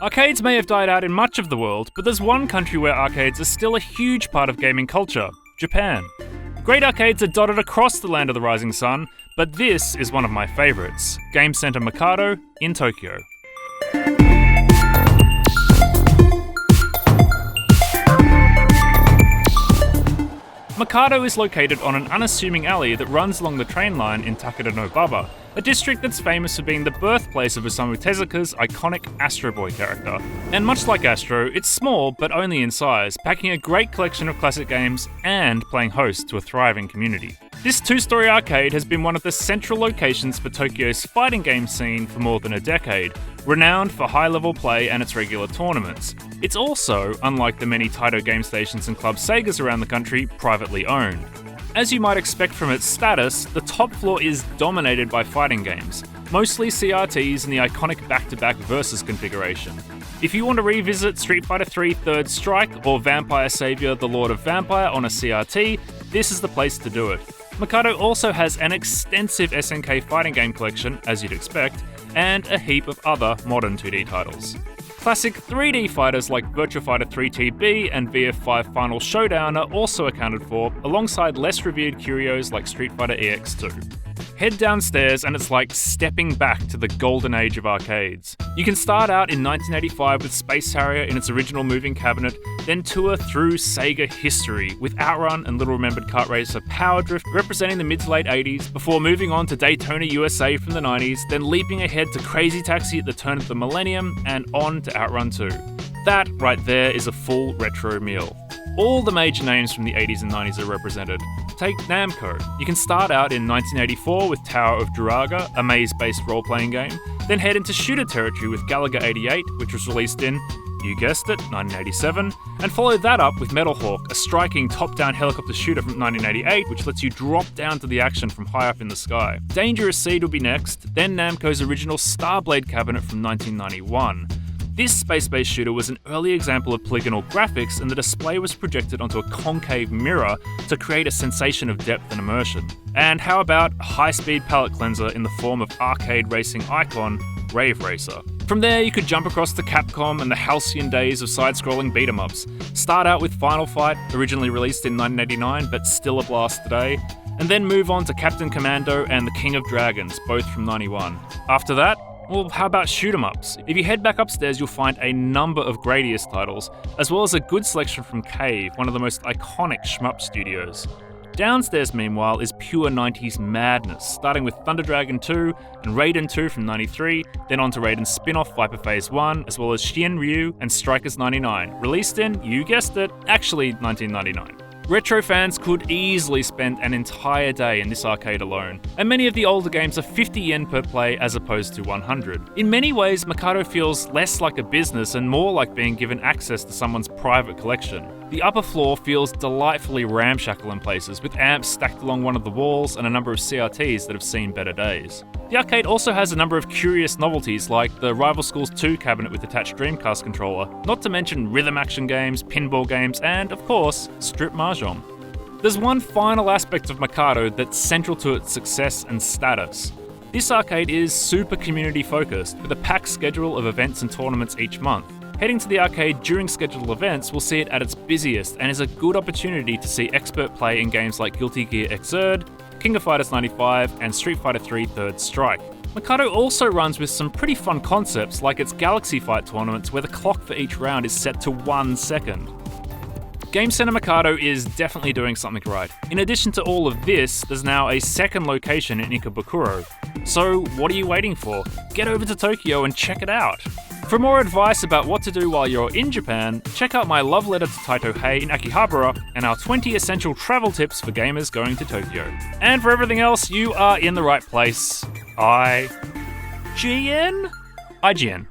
Arcades may have died out in much of the world, but there's one country where arcades are still a huge part of gaming culture: Japan. Great arcades are dotted across the land of the rising sun, but this is one of my favourites: Game Center Mikado in Tokyo. Mikado is located on an unassuming alley that runs along the train line in Takadanobaba, a district that's famous for being the birthplace of Osamu Tezuka's iconic Astro Boy character. And much like Astro, it's small but only in size, packing a great collection of classic games and playing host to a thriving community. This two-story arcade has been one of the central locations for Tokyo's fighting game scene for more than a decade, renowned for high-level play and its regular tournaments. It's also, unlike the many Taito game stations and Club Segas around the country, privately owned. As you might expect from its status, the top floor is dominated by fighting games, mostly CRTs in the iconic back-to-back versus configuration. If you want to revisit Street Fighter III Third Strike or Vampire Savior The Lord of Vampire on a CRT, this is the place to do it. Mikado also has an extensive SNK fighting game collection, as you'd expect, and a heap of other modern 2D titles. Classic 3D fighters like Virtua Fighter 3 TB and VF5 Final Showdown are also accounted for, alongside less revered curios like Street Fighter EX2. Head downstairs and it's like stepping back to the golden age of arcades. You can start out in 1985 with Space Harrier in its original moving cabinet, then tour through Sega history with Outrun and little remembered kart racer Power Drift representing the mid to late 80s, before moving on to Daytona USA from the 90s, then leaping ahead to Crazy Taxi at the turn of the millennium and on to Outrun 2. That right there is a full retro meal. All the major names from the 80s and 90s are represented. Take Namco. You can start out in 1984 with Tower of Duraga, a maze-based role-playing game, then head into shooter territory with Galaga 88, which was released in, you guessed it, 1987, and follow that up with Metal Hawk, a striking top-down helicopter shooter from 1988, which lets you drop down to the action from high up in the sky. Dangerous Seed will be next, then Namco's original Starblade cabinet from 1991. This space-based shooter was an early example of polygonal graphics, and the display was projected onto a concave mirror to create a sensation of depth and immersion. And how about a high-speed palette cleanser in the form of arcade racing icon Rave Racer? From there, you could jump across to Capcom and the halcyon days of side-scrolling beat-em-ups. Start out with Final Fight, originally released in 1989 but still a blast today, and then move on to Captain Commando and the King of Dragons, both from 91. After that, well, how about shoot-em-ups? If you head back upstairs, you'll find a number of Gradius titles, as well as a good selection from Cave, one of the most iconic shmup studios. Downstairs, meanwhile, is pure 90s madness, starting with Thunder Dragon 2 and Raiden 2 from 93, then on to Raiden's spin-off Viper Phase 1, as well as Shien Ryu and Strikers 99, released in, you guessed it, actually 1999. Retro fans could easily spend an entire day in this arcade alone, and many of the older games are 50 yen per play as opposed to 100. In many ways, Mikado feels less like a business and more like being given access to someone's private collection. The upper floor feels delightfully ramshackle in places, with amps stacked along one of the walls and a number of CRTs that have seen better days. The arcade also has a number of curious novelties like the Rival Schools 2 cabinet with attached Dreamcast controller, not to mention rhythm action games, pinball games, and, of course, strip mahjong. There's one final aspect of Mikado that's central to its success and status. This arcade is super community focused, with a packed schedule of events and tournaments each month. Heading to the arcade during scheduled events will see it at its busiest and is a good opportunity to see expert play in games like Guilty Gear Xrd, King of Fighters 95, and Street Fighter III Third Strike. Mikado also runs with some pretty fun concepts like its Galaxy Fight tournaments where the clock for each round is set to 1 second. Game Center Mikado is definitely doing something right. In addition to all of this, there's now a second location in Ikebukuro. So what are you waiting for? Get over to Tokyo and check it out! For more advice about what to do while you're in Japan, check out my love letter to Taito Hey in Akihabara and our 20 essential travel tips for gamers going to Tokyo. And for everything else, you are in the right place. IGN? IGN.